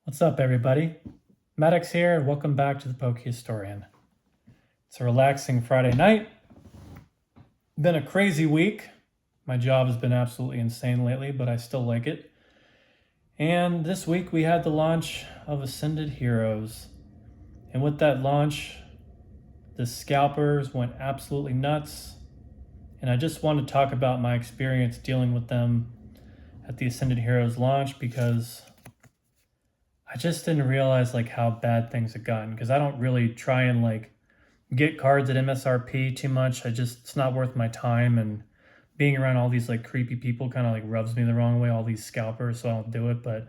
What's up, everybody? Maddox here, and welcome back to the Poke Historian. It's a relaxing Friday night. Been a crazy week. My job has been absolutely insane lately, but I still like it. And this week we had the launch of Ascended Heroes. And with that launch, the Scalpers went absolutely nuts. And I just want to talk about my experience dealing with them at the Ascended Heroes launch because I just didn't realize how bad things had gotten, because I don't really try and get cards at MSRP too much. It's not worth my time, and being around all these creepy people kind of rubs me the wrong way, all these scalpers, so I don't do it. But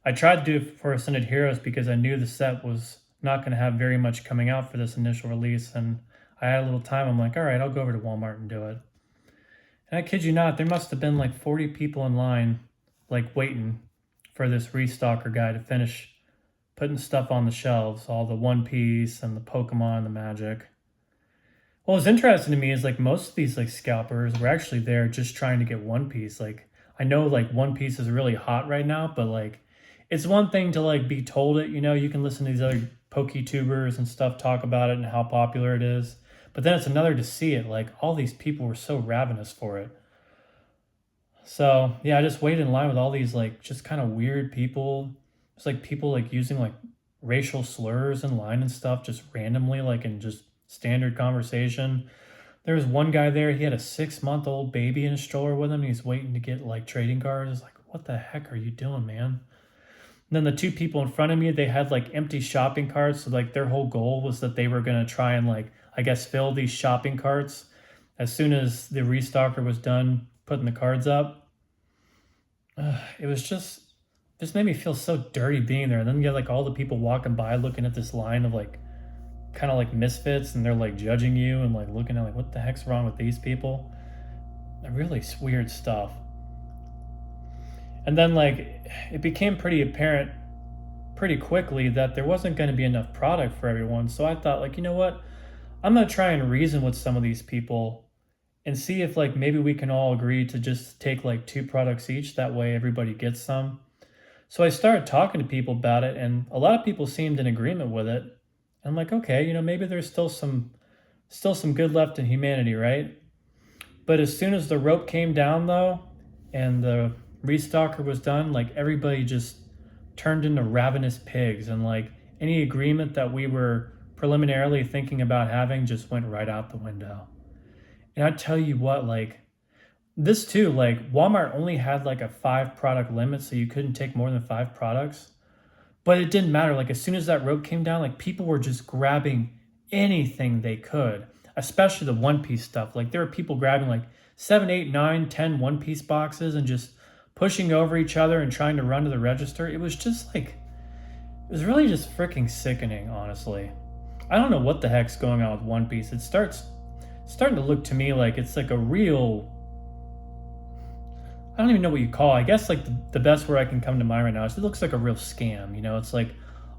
I tried to do it for Ascended Heroes because I knew the set was not going to have very much coming out for this initial release, and I had a little time. I'm like, all right, I'll go over to Walmart and do it. And I kid you not, there must have been 40 people in line waiting for this restocker guy to finish putting stuff on the shelves, all the One Piece and the Pokemon, the Magic. What was interesting to me is most of these scalpers were actually there just trying to get One Piece. I know One Piece is really hot right now, but it's one thing to be told it, you can listen to these other PokeTubers and stuff talk about it and how popular it is. But then it's another to see it. All these people were so ravenous for it. So yeah, I just waited in line with all these just kind of weird people. It's people using racial slurs in line and stuff just randomly, in just standard conversation. There was one guy there, he had a 6-month-old baby in a stroller with him. He's waiting to get trading cards. It's what the heck are you doing, man? And then the two people in front of me, they had empty shopping carts. So their whole goal was that they were gonna try and I guess fill these shopping carts as soon as the restocker was done putting the cards up. It was just made me feel so dirty being there. And then you get all the people walking by looking at this line of kind of misfits, and they're judging you and looking at what the heck's wrong with these people. Really weird stuff. And then it became pretty apparent pretty quickly that there wasn't going to be enough product for everyone. So I thought you know what? I'm going to try and reason with some of these people and see if maybe we can all agree to just take 2 products each. That way everybody gets some. So I started talking to people about it, and a lot of people seemed in agreement with it. And I'm okay, maybe there's still some good left in humanity, right? But as soon as the rope came down though, and the restocker was done, everybody just turned into ravenous pigs, and any agreement that we were preliminarily thinking about having just went right out the window. And I tell you what, this too, Walmart only had a 5 product limit, so you couldn't take more than 5 products. But it didn't matter. As soon as that rope came down, people were just grabbing anything they could, especially the One Piece stuff. There were people grabbing 7, 8, 9, 10 One Piece boxes and just pushing over each other and trying to run to the register. It was just it was really just freaking sickening, honestly. I don't know what the heck's going on with One Piece. It's starting to look to me like it's a real, I don't even know what you call it. I guess the best word I can come to mind right now is it looks like a real scam. It's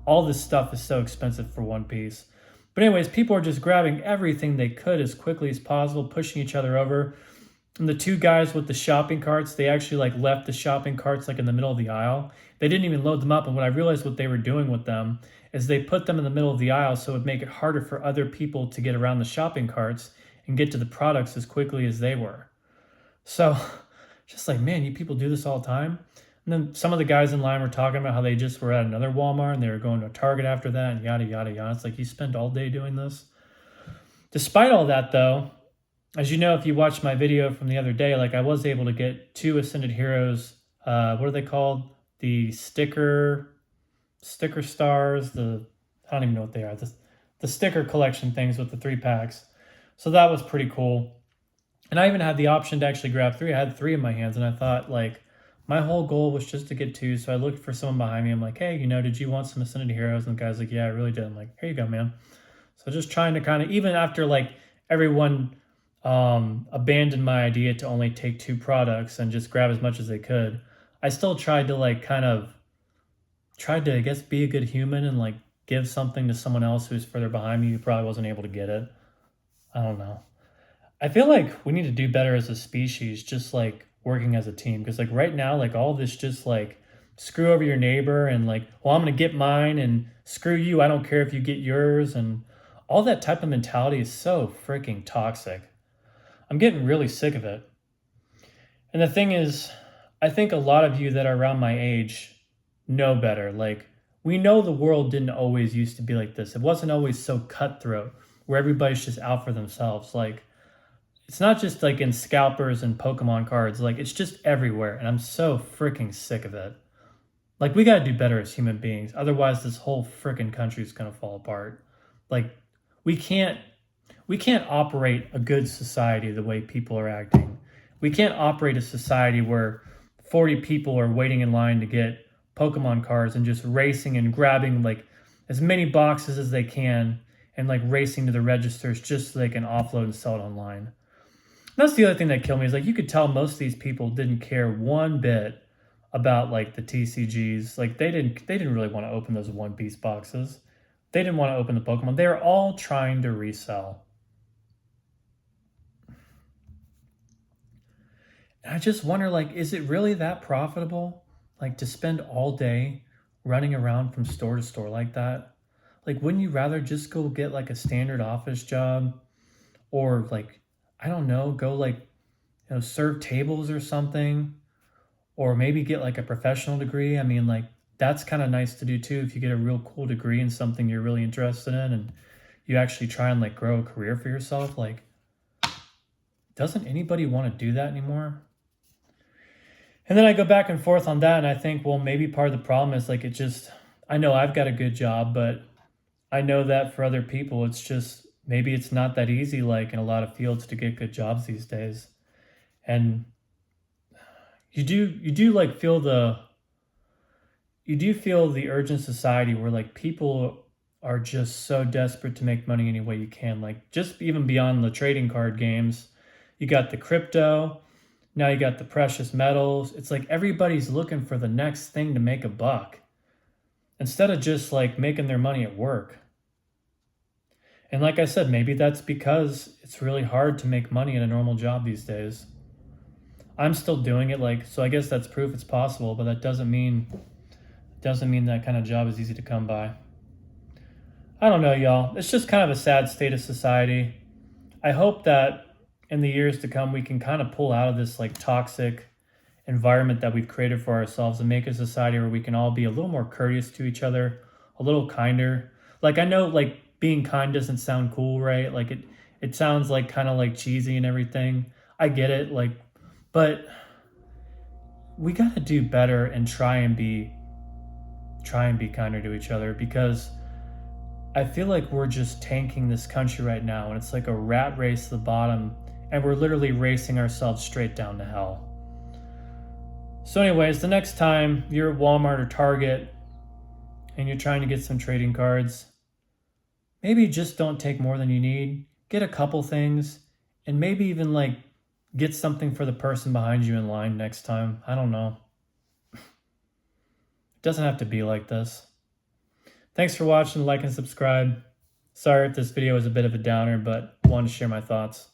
all this stuff is so expensive for One Piece. But anyways, people are just grabbing everything they could as quickly as possible, pushing each other over. And the 2 guys with the shopping carts, they actually left the shopping carts in the middle of the aisle. They didn't even load them up. And what I realized what they were doing with them is they put them in the middle of the aisle so it would make it harder for other people to get around the shopping carts and get to the products as quickly as they were. So just man, you people do this all the time. And then some of the guys in line were talking about how they just were at another Walmart and they were going to a Target after that, and yada, yada, yada. It's you spend all day doing this. Despite all that though, as you know, if you watched my video from the other day, I was able to get 2 Ascended Heroes, what are they called? The sticker stars, I don't even know what they are. The sticker collection things with the 3 packs. So that was pretty cool. And I even had the option to actually grab 3. I had 3 in my hands, and I thought my whole goal was just to get 2. So I looked for someone behind me. I'm hey, did you want some Ascended Heroes? And the guy's yeah, I really did. I'm here you go, man. So just trying to kind of, even after everyone abandoned my idea to only take 2 products and just grab as much as they could, I still tried to I guess be a good human and give something to someone else who's further behind me who probably wasn't able to get it. I don't know. I feel we need to do better as a species, just working as a team. Because right now, all this just screw over your neighbor and like, well, I'm going to get mine and screw you. I don't care if you get yours. And all that type of mentality is so freaking toxic. I'm getting really sick of it. And the thing is, I think a lot of you that are around my age know better. Like, we know the world didn't always used to be like this. It wasn't always so cutthroat where everybody's just out for themselves. Like, it's not just like in scalpers and Pokemon cards, like, it's just everywhere. And I'm so freaking sick of it. Like, we got to do better as human beings. Otherwise, this whole freaking country is going to fall apart. Like, we can't operate a good society the way people are acting. We can't operate a society where 40 people are waiting in line to get Pokemon cards and just racing and grabbing like as many boxes as they can and like racing to the registers just so they can offload and sell it online. And that's the other thing that killed me is like you could tell most of these people didn't care one bit about like the TCGs. Like they didn't really want to open those One Piece boxes. They didn't want to open the Pokemon. They were all trying to resell. And I just wonder, like, is it really that profitable? Like, to spend all day running around from store to store like that? Like, wouldn't you rather just go get, like, a standard office job? Or, like, I don't know, go, like, serve tables or something? Or maybe get, like, a professional degree? I mean, like, that's kind of nice to do, too, if you get a real cool degree in something you're really interested in and you actually try and, like, grow a career for yourself. Like, doesn't anybody want to do that anymore? And then I go back and forth on that, and I think, well, maybe part of the problem is like it just, I know I've got a good job, but I know that for other people, it's just maybe it's not that easy, like in a lot of fields, to get good jobs these days. And you do like feel the urge in society where like people are just so desperate to make money any way you can, like just even beyond the trading card games. You got the crypto. Now you got the precious metals. It's like everybody's looking for the next thing to make a buck instead of just like making their money at work. And like I said, maybe that's because it's really hard to make money in a normal job these days. I'm still doing it, like, so I guess that's proof it's possible, but that doesn't mean that kind of job is easy to come by. I don't know, y'all. It's just kind of a sad state of society. I hope that in the years to come, we can kind of pull out of this like toxic environment that we've created for ourselves and make a society where we can all be a little more courteous to each other, a little kinder. Like I know like being kind doesn't sound cool, right? Like it sounds like kind of like cheesy and everything. I get it, like, but we got to do better and try and be kinder to each other, because I feel like we're just tanking this country right now, and it's like a rat race to the bottom, and we're literally racing ourselves straight down to hell. So anyways, the next time you're at Walmart or Target and you're trying to get some trading cards, maybe just don't take more than you need. Get a couple things, and maybe even like get something for the person behind you in line next time. I don't know. It doesn't have to be like this. Thanks for watching, like and subscribe. Sorry if this video was a bit of a downer, but I wanted to share my thoughts.